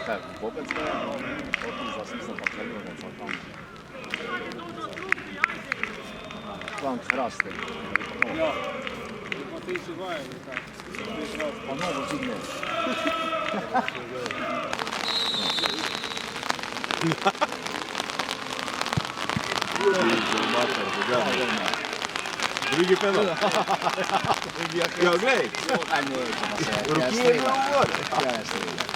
Tak, wobec tego potem zasysza dlaczego co tam. Plan chrasty. Ja, bo ty się boję, tak. Panowo dziwne. Drugi penal. Ja, gledaj. A nie, to Ruki je bilo gore. ja jestem.